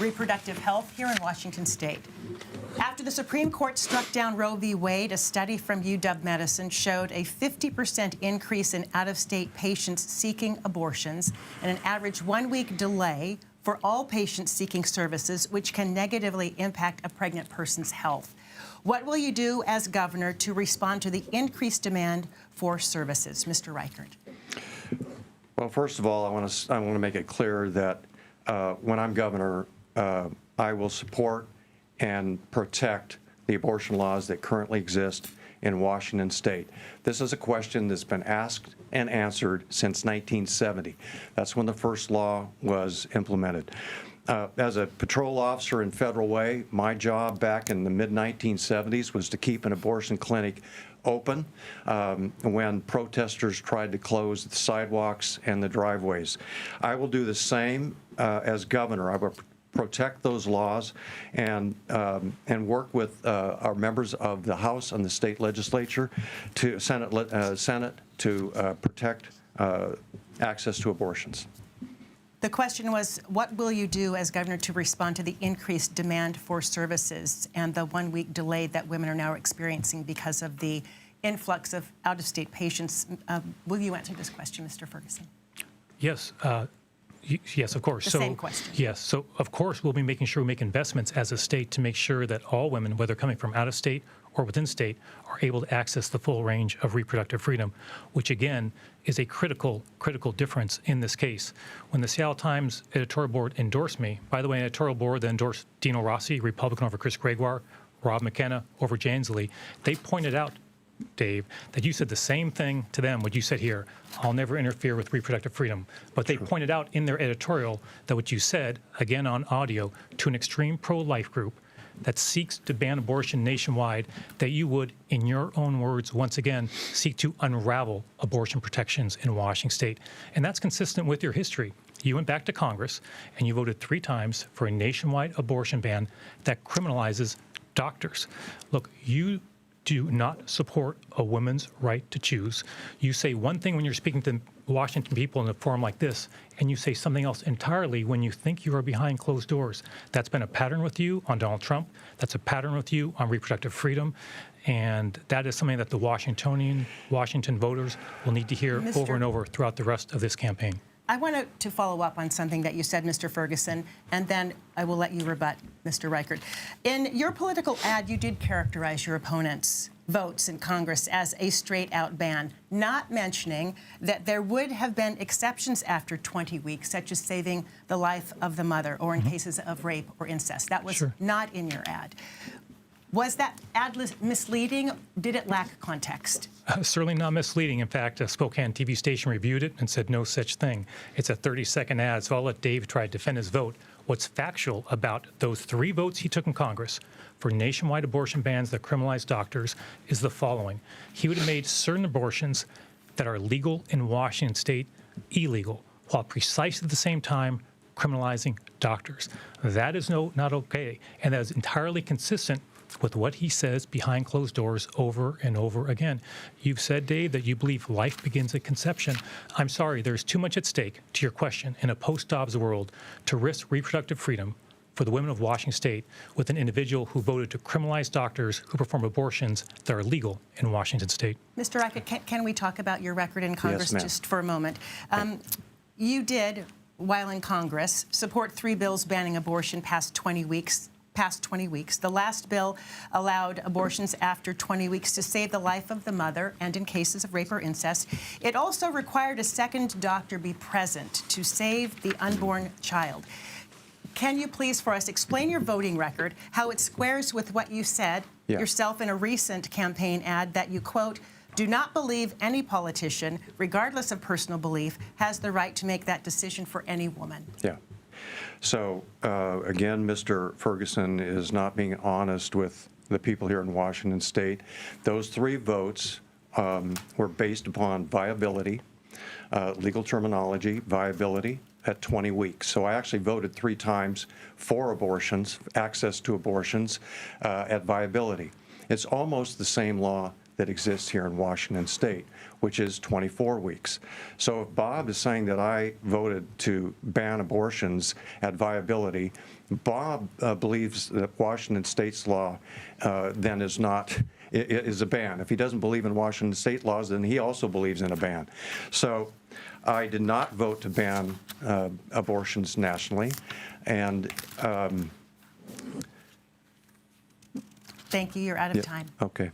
reproductive health here in Washington State. After the Supreme Court struck down Roe v. Wade, a study from UW-Medicine showed a 50% increase in out-of-state patients seeking abortions and an average one-week delay for all patients seeking services, which can negatively impact a pregnant person's health. What will you do as governor to respond to the increased demand for services? Mr. Reichert. Well, first of all, I want to make it clear that when I'm governor, I will support and protect the abortion laws that currently exist in Washington State. This is a question that's been asked and answered since 1970. That's when the first law was implemented. As a patrol officer in Federal Way, my job back in the mid-1970s was to keep an abortion clinic open when protesters tried to close the sidewalks and the driveways. I will do the same as governor. I will protect those laws and work with our members of the House and the state legislature to Senate to protect access to abortions. The question was, what will you do as governor to respond to the increased demand for services and the one-week delay that women are now experiencing because of the influx of out-of-state patients? Will you answer this question, Mr. Ferguson? Yes. Yes, of course. Same question. Yes. So, of course, we'll be making sure we make investments as a state to make sure that all women, whether coming from out of state or within state, are able to access the full range of reproductive freedom, which, again, is a critical difference in this case. When the Seattle Times editorial board endorsed me, by the way, an editorial board that endorsed Dino Rossi, Republican, over Chris Gregoire, Rob McKenna over Jansley, they pointed out, Dave, that you said the same thing to them, what you said here. I'll never interfere with reproductive freedom. But they pointed out in their editorial that what you said, again on audio, to an extreme pro-life group that seeks to ban abortion nationwide, that you would, in your own words, once again, seek to unravel abortion protections in Washington State. And that's consistent with your history. You went back to Congress and you voted 3 times for a nationwide abortion ban that criminalizes doctors. Look, you do not support a woman's right to choose. You say one thing when you're speaking to Washington people in a forum like this, and you say something else entirely when you think you are behind closed doors. That's been a pattern with you on Donald Trump. That's a pattern with you on reproductive freedom. And that is something that the Washington voters will need to hear over and over throughout the rest of this campaign. I want to follow up on something that you said, Mr. Ferguson, and then I will let you rebut, Mr. Reichert. In your political ad, you did characterize your opponent's votes in Congress as a straight-out ban, not mentioning that there would have been exceptions after 20 weeks, such as saving the life of the mother or in cases of rape or incest. That was not in your ad. Was that ad misleading? Did it lack context? Certainly not misleading. In fact, a Spokane TV station reviewed it and said no such thing. It's a 30-second ad, so I'll let Dave try to defend his vote. What's factual about those 3 votes he took in Congress for nationwide abortion bans that criminalize doctors is the following. He would have made certain abortions that are legal in Washington State illegal, while precisely at the same time criminalizing doctors. That is not okay, and that is entirely consistent with what he says behind closed doors over and over again. You've said, Dave, that you believe life begins at conception. I'm sorry, there's too much at stake, to your question, in a post-Dobbs world to risk reproductive freedom for the women of Washington State with an individual who voted to criminalize doctors who perform abortions that are legal in Washington State. Mr. Reichert, can we talk about your record in Congress just for a moment? You did, while in Congress, support 3 bills banning abortion past 20 weeks. The last bill allowed abortions after 20 weeks to save the life of the mother and in cases of rape or incest. It also required a second doctor be present to save the unborn child. Can you please, for us, explain your voting record, how it squares with what you said yourself in a recent campaign ad that you, quote, do not believe any politician, regardless of personal belief, has the right to make that decision for any woman? Yeah. So, again, Mr. Ferguson is not being honest with the people here in Washington State. Those 3 votes were based upon viability, legal terminology, viability at 20 weeks. So I actually voted 3 times for abortions, access to abortions at viability. It's almost the same law that exists here in Washington State, which is 24 weeks. So if Bob is saying that I voted to ban abortions at viability, Bob believes that Washington State's law then is a ban. If he doesn't believe in Washington State laws, then he also believes in a ban. So I did not vote to ban abortions nationally, and Thank you. You're out of time. okay.